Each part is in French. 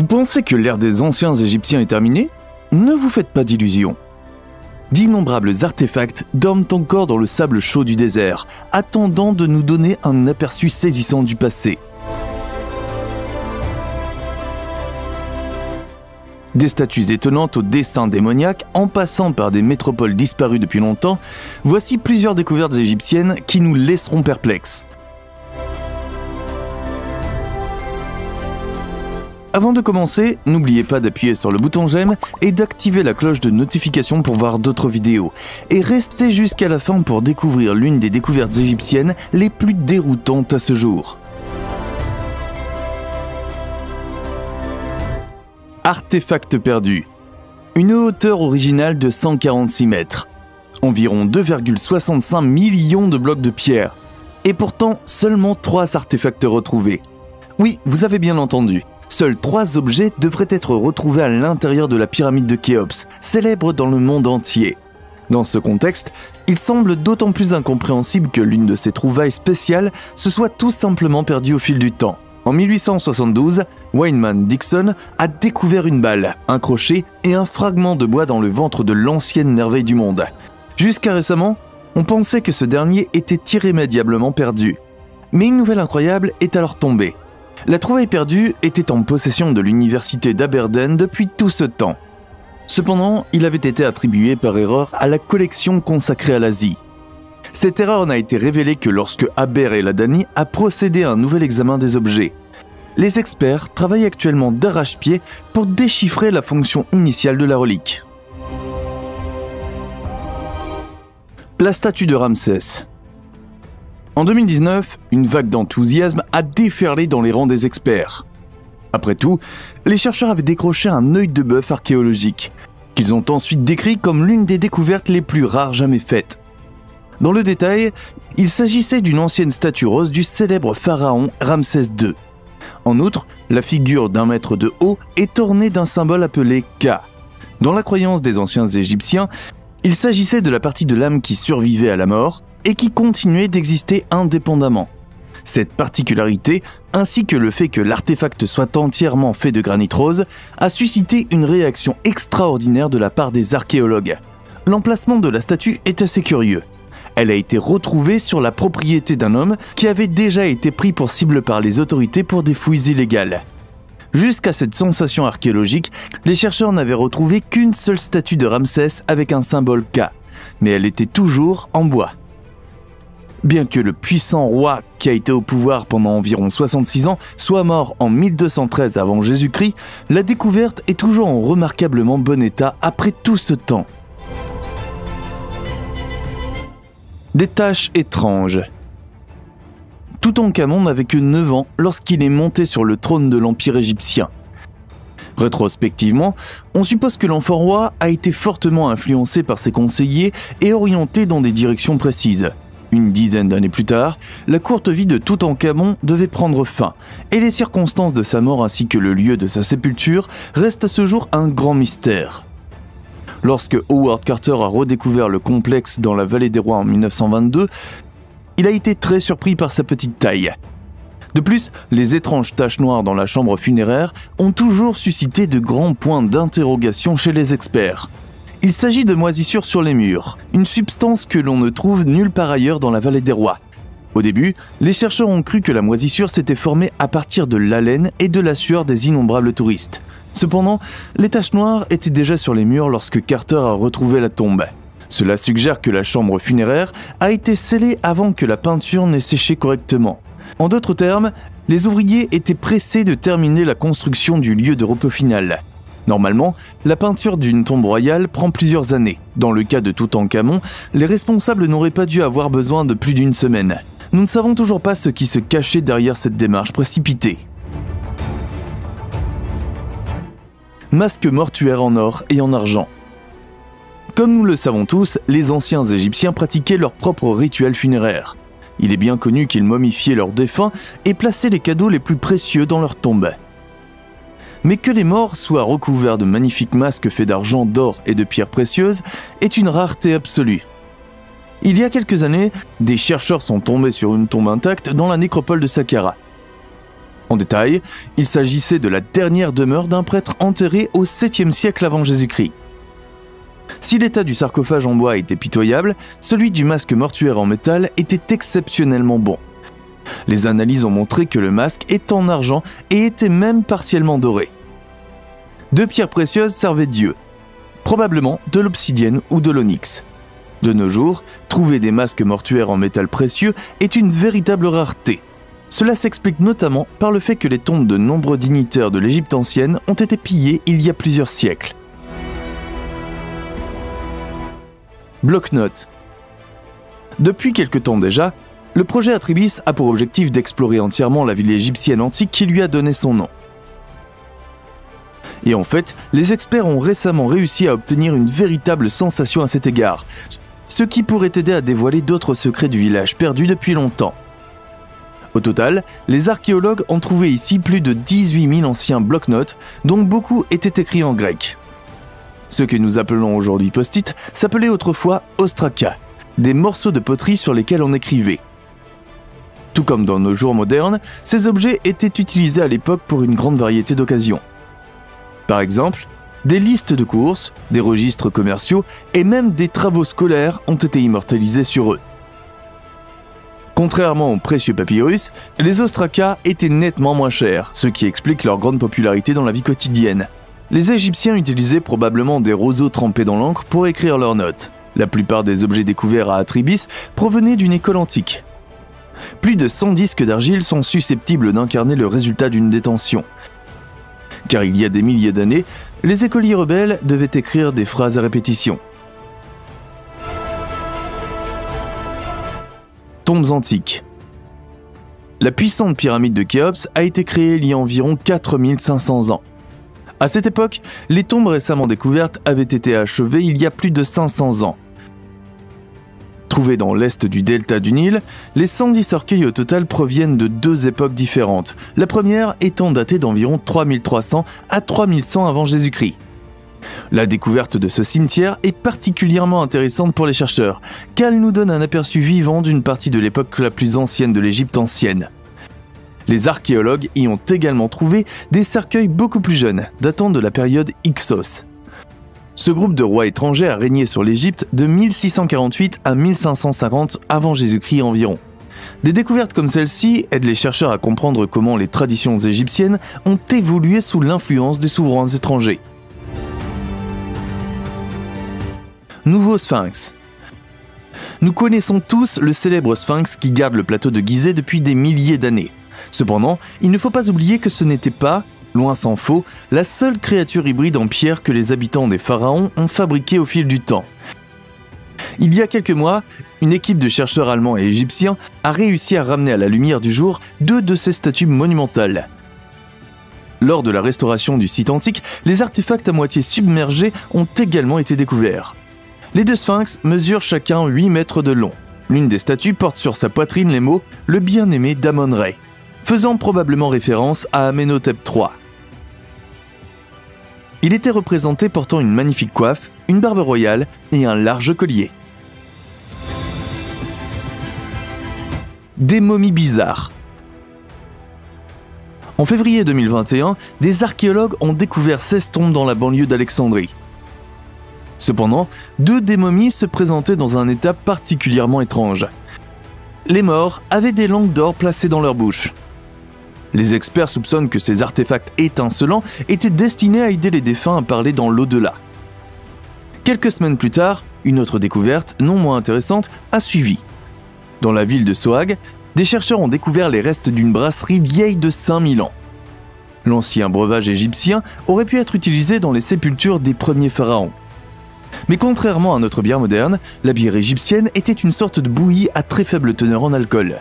Vous pensez que l'ère des anciens Égyptiens est terminée? Ne vous faites pas d'illusions. D'innombrables artefacts dorment encore dans le sable chaud du désert, attendant de nous donner un aperçu saisissant du passé. Des statues étonnantes aux dessins démoniaques, en passant par des métropoles disparues depuis longtemps, voici plusieurs découvertes égyptiennes qui nous laisseront perplexes. Avant de commencer, n'oubliez pas d'appuyer sur le bouton j'aime et d'activer la cloche de notification pour voir d'autres vidéos. Et restez jusqu'à la fin pour découvrir l'une des découvertes égyptiennes les plus déroutantes à ce jour. Artefact perdu. Une hauteur originale de 146 mètres. Environ 2,65 millions de blocs de pierre. Et pourtant, seulement 3 artefacts retrouvés. Oui, vous avez bien entendu. Seuls 3 objets devraient être retrouvés à l'intérieur de la pyramide de Khéops, célèbre dans le monde entier. Dans ce contexte, il semble d'autant plus incompréhensible que l'une de ces trouvailles spéciales se soit tout simplement perdue au fil du temps. En 1872, Wyman Dixon a découvert une balle, un crochet et un fragment de bois dans le ventre de l'ancienne merveille du monde. Jusqu'à récemment, on pensait que ce dernier était irrémédiablement perdu. Mais une nouvelle incroyable est alors tombée. La trouvaille perdue était en possession de l'université d'Aberdeen depuis tout ce temps. Cependant, il avait été attribué par erreur à la collection consacrée à l'Asie. Cette erreur n'a été révélée que lorsque Aber Eladani a procédé à un nouvel examen des objets. Les experts travaillent actuellement d'arrache-pied pour déchiffrer la fonction initiale de la relique. La statue de Ramsès. En 2019, une vague d'enthousiasme a déferlé dans les rangs des experts. Après tout, les chercheurs avaient décroché un œil de bœuf archéologique, qu'ils ont ensuite décrit comme l'une des découvertes les plus rares jamais faites. Dans le détail, il s'agissait d'une ancienne statue rose du célèbre pharaon Ramsès II. En outre, la figure d'1 mètre de haut est ornée d'un symbole appelé Ka. Dans la croyance des anciens Égyptiens, il s'agissait de la partie de l'âme qui survivait à la mort et qui continuait d'exister indépendamment. Cette particularité, ainsi que le fait que l'artefact soit entièrement fait de granit rose, a suscité une réaction extraordinaire de la part des archéologues. L'emplacement de la statue est assez curieux. Elle a été retrouvée sur la propriété d'un homme qui avait déjà été pris pour cible par les autorités pour des fouilles illégales. Jusqu'à cette sensation archéologique, les chercheurs n'avaient retrouvé qu'une seule statue de Ramsès avec un symbole K, mais elle était toujours en bois. Bien que le puissant roi qui a été au pouvoir pendant environ 66 ans soit mort en 1213 avant Jésus-Christ, la découverte est toujours en remarquablement bon état après tout ce temps. Des taches étranges. Toutankhamon n'avait que 9 ans lorsqu'il est monté sur le trône de l'Empire égyptien. Rétrospectivement, on suppose que l'enfant roi a été fortement influencé par ses conseillers et orienté dans des directions précises. Une dizaine d'années plus tard, la courte vie de Toutankhamon devait prendre fin, et les circonstances de sa mort ainsi que le lieu de sa sépulture restent à ce jour un grand mystère. Lorsque Howard Carter a redécouvert le complexe dans la Vallée des Rois en 1922, il a été très surpris par sa petite taille. De plus, les étranges taches noires dans la chambre funéraire ont toujours suscité de grands points d'interrogation chez les experts. Il s'agit de moisissures sur les murs, une substance que l'on ne trouve nulle part ailleurs dans la Vallée des Rois. Au début, les chercheurs ont cru que la moisissure s'était formée à partir de l'haleine et de la sueur des innombrables touristes. Cependant, les taches noires étaient déjà sur les murs lorsque Carter a retrouvé la tombe. Cela suggère que la chambre funéraire a été scellée avant que la peinture n'ait séché correctement. En d'autres termes, les ouvriers étaient pressés de terminer la construction du lieu de repos final. Normalement, la peinture d'une tombe royale prend plusieurs années. Dans le cas de Toutankhamon, les responsables n'auraient pas dû avoir besoin de plus d'1 semaine. Nous ne savons toujours pas ce qui se cachait derrière cette démarche précipitée. Masque mortuaire en or et en argent. Comme nous le savons tous, les anciens Égyptiens pratiquaient leur propre rituel funéraire. Il est bien connu qu'ils momifiaient leurs défunts et plaçaient les cadeaux les plus précieux dans leurs tombes. Mais que les morts soient recouverts de magnifiques masques faits d'argent, d'or et de pierres précieuses est une rareté absolue. Il y a quelques années, des chercheurs sont tombés sur une tombe intacte dans la nécropole de Saqqara. En détail, il s'agissait de la dernière demeure d'un prêtre enterré au 7e siècle avant Jésus-Christ. Si l'état du sarcophage en bois était pitoyable, celui du masque mortuaire en métal était exceptionnellement bon. Les analyses ont montré que le masque est en argent et était même partiellement doré. 2 pierres précieuses servaient Dieu, probablement de l'obsidienne ou de l'onyx. De nos jours, trouver des masques mortuaires en métal précieux est une véritable rareté. Cela s'explique notamment par le fait que les tombes de nombreux dignitaires de l'Égypte ancienne ont été pillées il y a plusieurs siècles. Bloc-notes. Depuis quelque temps déjà, le projet Atribis a pour objectif d'explorer entièrement la ville égyptienne antique qui lui a donné son nom. Et en fait, les experts ont récemment réussi à obtenir une véritable sensation à cet égard, ce qui pourrait aider à dévoiler d'autres secrets du village perdu depuis longtemps. Au total, les archéologues ont trouvé ici plus de 18 000 anciens bloc-notes, dont beaucoup étaient écrits en grec. Ce que nous appelons aujourd'hui post-it s'appelait autrefois ostraka, des morceaux de poterie sur lesquels on écrivait. Tout comme dans nos jours modernes, ces objets étaient utilisés à l'époque pour une grande variété d'occasions. Par exemple, des listes de courses, des registres commerciaux et même des travaux scolaires ont été immortalisés sur eux. Contrairement aux précieux papyrus, les ostrakas étaient nettement moins chers, ce qui explique leur grande popularité dans la vie quotidienne. Les Égyptiens utilisaient probablement des roseaux trempés dans l'encre pour écrire leurs notes. La plupart des objets découverts à Atribis provenaient d'une école antique. Plus de 100 disques d'argile sont susceptibles d'incarner le résultat d'une détention. Car il y a des milliers d'années, les écoliers rebelles devaient écrire des phrases à répétition. Tombes antiques. La puissante pyramide de Khéops a été créée il y a environ 4500 ans. À cette époque, les tombes récemment découvertes avaient été achevées il y a plus de 500 ans. Trouvées dans l'est du delta du Nil, les 110 cercueils au total proviennent de 2 époques différentes, la première étant datée d'environ 3300 à 3100 avant Jésus-Christ. La découverte de ce cimetière est particulièrement intéressante pour les chercheurs, car elle nous donne un aperçu vivant d'une partie de l'époque la plus ancienne de l'Égypte ancienne. Les archéologues y ont également trouvé des cercueils beaucoup plus jeunes, datant de la période Hyksos. Ce groupe de rois étrangers a régné sur l'Égypte de 1648 à 1550 avant Jésus-Christ environ. Des découvertes comme celle-ci aident les chercheurs à comprendre comment les traditions égyptiennes ont évolué sous l'influence des souverains étrangers. Nouveau sphinx. Nous connaissons tous le célèbre sphinx qui garde le plateau de Gizeh depuis des milliers d'années. Cependant, il ne faut pas oublier que ce n'était pas, loin s'en faut, la seule créature hybride en pierre que les habitants des pharaons ont fabriquée au fil du temps. Il y a quelques mois, une équipe de chercheurs allemands et égyptiens a réussi à ramener à la lumière du jour 2 de ces statues monumentales. Lors de la restauration du site antique, les artefacts à moitié submergés ont également été découverts. Les 2 sphinx mesurent chacun 8 mètres de long. L'une des statues porte sur sa poitrine les mots « Le bien-aimé d'Amon-Ré », faisant probablement référence à Amenhotep III. Il était représenté portant une magnifique coiffe, une barbe royale et un large collier. Des momies bizarres. En février 2021, des archéologues ont découvert 16 tombes dans la banlieue d'Alexandrie. Cependant, 2 des momies se présentaient dans un état particulièrement étrange. Les morts avaient des langues d'or placées dans leur bouche. Les experts soupçonnent que ces artefacts étincelants étaient destinés à aider les défunts à parler dans l'au-delà. Quelques semaines plus tard, une autre découverte, non moins intéressante, a suivi. Dans la ville de Sohag, des chercheurs ont découvert les restes d'une brasserie vieille de 5000 ans. L'ancien breuvage égyptien aurait pu être utilisé dans les sépultures des premiers pharaons. Mais contrairement à notre bière moderne, la bière égyptienne était une sorte de bouillie à très faible teneur en alcool.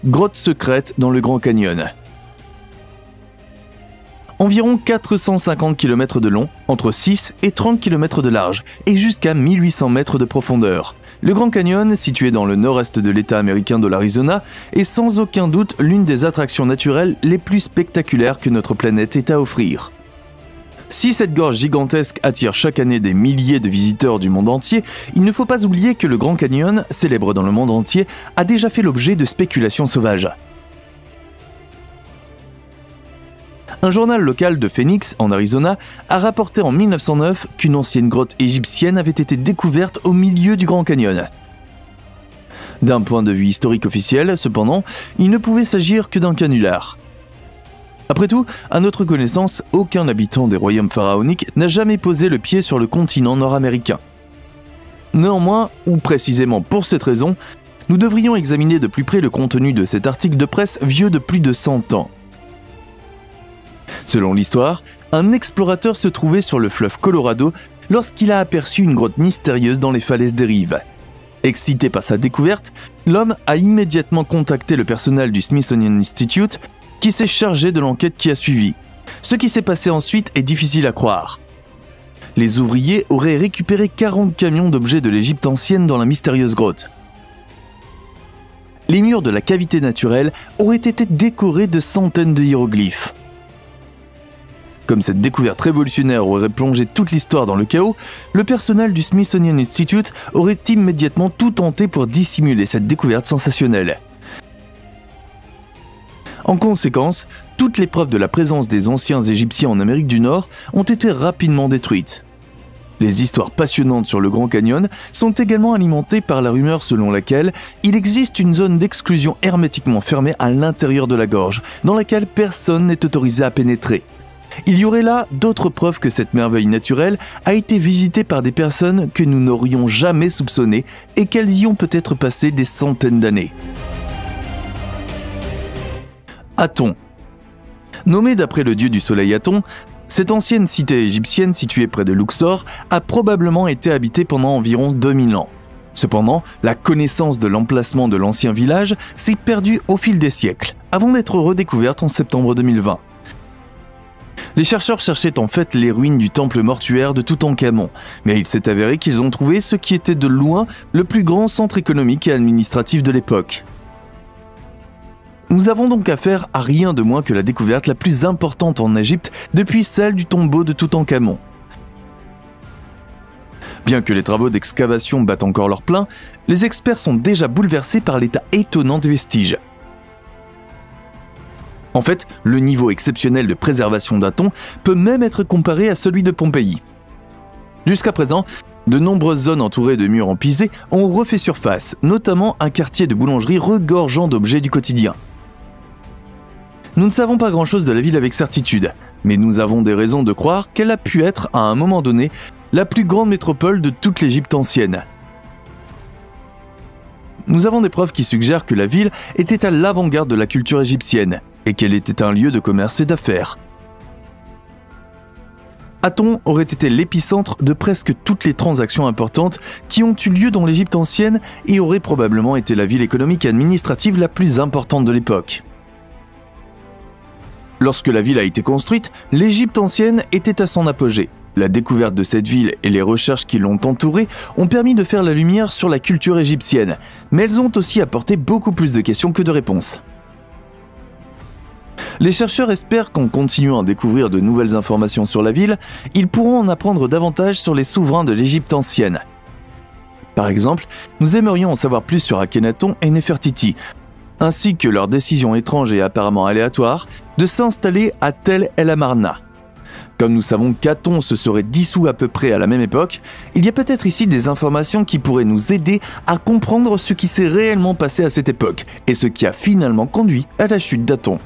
Grotte secrète dans le Grand Canyon. Environ 450 km de long, entre 6 et 30 km de large, et jusqu'à 1800 mètres de profondeur. Le Grand Canyon, situé dans le nord-est de l'État américain de l'Arizona, est sans aucun doute l'une des attractions naturelles les plus spectaculaires que notre planète ait à offrir. Si cette gorge gigantesque attire chaque année des milliers de visiteurs du monde entier, il ne faut pas oublier que le Grand Canyon, célèbre dans le monde entier, a déjà fait l'objet de spéculations sauvages. Un journal local de Phoenix, en Arizona, a rapporté en 1909 qu'une ancienne grotte égyptienne avait été découverte au milieu du Grand Canyon. D'un point de vue historique officiel, cependant, il ne pouvait s'agir que d'un canular. Après tout, à notre connaissance, aucun habitant des royaumes pharaoniques n'a jamais posé le pied sur le continent nord-américain. Néanmoins, ou précisément pour cette raison, nous devrions examiner de plus près le contenu de cet article de presse vieux de plus de 100 ans. Selon l'histoire, un explorateur se trouvait sur le fleuve Colorado lorsqu'il a aperçu une grotte mystérieuse dans les falaises des rives. Excité par sa découverte, l'homme a immédiatement contacté le personnel du Smithsonian Institute qui s'est chargé de l'enquête qui a suivi. Ce qui s'est passé ensuite est difficile à croire. Les ouvriers auraient récupéré 40 camions d'objets de l'Égypte ancienne dans la mystérieuse grotte. Les murs de la cavité naturelle auraient été décorés de centaines de hiéroglyphes. Comme cette découverte révolutionnaire aurait plongé toute l'histoire dans le chaos, le personnel du Smithsonian Institute aurait immédiatement tout tenté pour dissimuler cette découverte sensationnelle. En conséquence, toutes les preuves de la présence des anciens Égyptiens en Amérique du Nord ont été rapidement détruites. Les histoires passionnantes sur le Grand Canyon sont également alimentées par la rumeur selon laquelle il existe une zone d'exclusion hermétiquement fermée à l'intérieur de la gorge, dans laquelle personne n'est autorisé à pénétrer. Il y aurait là d'autres preuves que cette merveille naturelle a été visitée par des personnes que nous n'aurions jamais soupçonnées et qu'elles y ont peut-être passé des centaines d'années. Aton. Nommée d'après le dieu du soleil Aton, cette ancienne cité égyptienne située près de Luxor a probablement été habitée pendant environ 2000 ans. Cependant, la connaissance de l'emplacement de l'ancien village s'est perdue au fil des siècles, avant d'être redécouverte en septembre 2020. Les chercheurs cherchaient en fait les ruines du temple mortuaire de Toutankhamon, mais il s'est avéré qu'ils ont trouvé ce qui était de loin le plus grand centre économique et administratif de l'époque. Nous avons donc affaire à rien de moins que la découverte la plus importante en Égypte depuis celle du tombeau de Toutankhamon. Bien que les travaux d'excavation battent encore leur plein, les experts sont déjà bouleversés par l'état étonnant des vestiges. En fait, le niveau exceptionnel de préservation d'Aton peut même être comparé à celui de Pompéi. Jusqu'à présent, de nombreuses zones entourées de murs en pisé ont refait surface, notamment un quartier de boulangerie regorgeant d'objets du quotidien. Nous ne savons pas grand-chose de la ville avec certitude, mais nous avons des raisons de croire qu'elle a pu être, à un moment donné, la plus grande métropole de toute l'Égypte ancienne. Nous avons des preuves qui suggèrent que la ville était à l'avant-garde de la culture égyptienne et qu'elle était un lieu de commerce et d'affaires. Aton aurait été l'épicentre de presque toutes les transactions importantes qui ont eu lieu dans l'Égypte ancienne et aurait probablement été la ville économique et administrative la plus importante de l'époque. Lorsque la ville a été construite, l'Égypte ancienne était à son apogée. La découverte de cette ville et les recherches qui l'ont entourée ont permis de faire la lumière sur la culture égyptienne, mais elles ont aussi apporté beaucoup plus de questions que de réponses. Les chercheurs espèrent qu'en continuant à découvrir de nouvelles informations sur la ville, ils pourront en apprendre davantage sur les souverains de l'Égypte ancienne. Par exemple, nous aimerions en savoir plus sur Akhenaton et Néfertiti, ainsi que leur décision étrange et apparemment aléatoire de s'installer à Tel El Amarna. Comme nous savons qu'Aton se serait dissous à peu près à la même époque, il y a peut-être ici des informations qui pourraient nous aider à comprendre ce qui s'est réellement passé à cette époque et ce qui a finalement conduit à la chute d'Aton.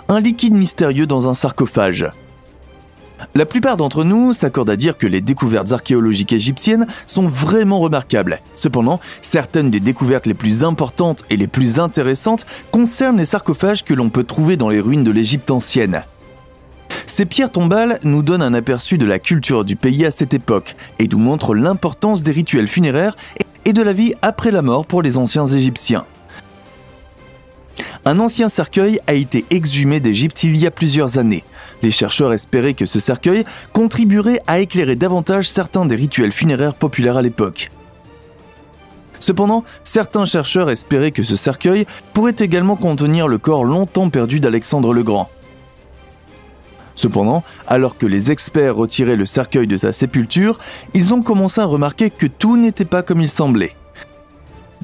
Un liquide mystérieux dans un sarcophage. La plupart d'entre nous s'accordent à dire que les découvertes archéologiques égyptiennes sont vraiment remarquables. Cependant, certaines des découvertes les plus importantes et les plus intéressantes concernent les sarcophages que l'on peut trouver dans les ruines de l'Égypte ancienne. Ces pierres tombales nous donnent un aperçu de la culture du pays à cette époque et nous montrent l'importance des rituels funéraires et de la vie après la mort pour les anciens Égyptiens. Un ancien cercueil a été exhumé d'Égypte il y a plusieurs années. Les chercheurs espéraient que ce cercueil contribuerait à éclairer davantage certains des rituels funéraires populaires à l'époque. Cependant, certains chercheurs espéraient que ce cercueil pourrait également contenir le corps longtemps perdu d'Alexandre le Grand. Cependant, alors que les experts retiraient le cercueil de sa sépulture, ils ont commencé à remarquer que tout n'était pas comme il semblait.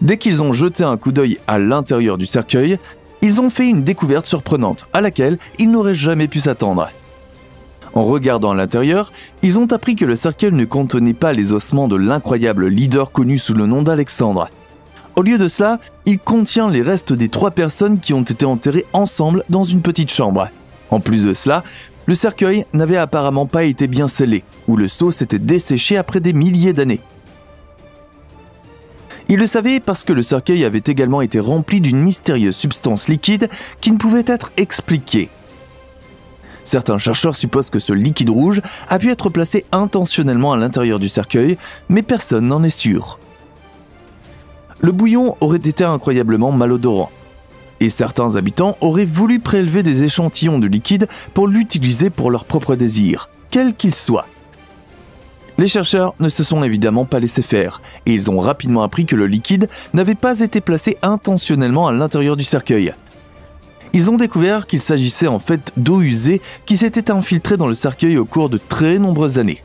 Dès qu'ils ont jeté un coup d'œil à l'intérieur du cercueil, ils ont fait une découverte surprenante à laquelle ils n'auraient jamais pu s'attendre. En regardant à l'intérieur, ils ont appris que le cercueil ne contenait pas les ossements de l'incroyable leader connu sous le nom d'Alexandre. Au lieu de cela, il contient les restes des 3 personnes qui ont été enterrées ensemble dans une petite chambre. En plus de cela, le cercueil n'avait apparemment pas été bien scellé, ou le sceau s'était desséché après des milliers d'années. Il le savait parce que le cercueil avait également été rempli d'une mystérieuse substance liquide qui ne pouvait être expliquée. Certains chercheurs supposent que ce liquide rouge a pu être placé intentionnellement à l'intérieur du cercueil, mais personne n'en est sûr. Le bouillon aurait été incroyablement malodorant, et certains habitants auraient voulu prélever des échantillons de liquide pour l'utiliser pour leurs propres désirs, quels qu'ils soient. Les chercheurs ne se sont évidemment pas laissés faire, et ils ont rapidement appris que le liquide n'avait pas été placé intentionnellement à l'intérieur du cercueil. Ils ont découvert qu'il s'agissait en fait d'eau usée qui s'était infiltrée dans le cercueil au cours de très nombreuses années.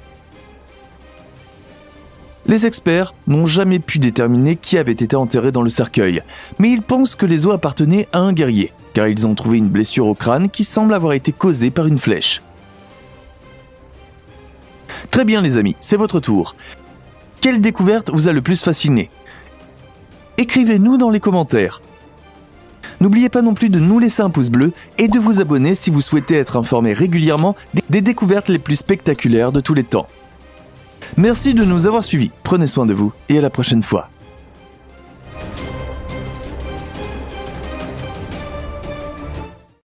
Les experts n'ont jamais pu déterminer qui avait été enterré dans le cercueil, mais ils pensent que les os appartenaient à un guerrier, car ils ont trouvé une blessure au crâne qui semble avoir été causée par une flèche. Très bien les amis, c'est votre tour. Quelle découverte vous a le plus fasciné? Écrivez-nous dans les commentaires. N'oubliez pas non plus de nous laisser un pouce bleu et de vous abonner si vous souhaitez être informé régulièrement des découvertes les plus spectaculaires de tous les temps. Merci de nous avoir suivis, prenez soin de vous et à la prochaine fois.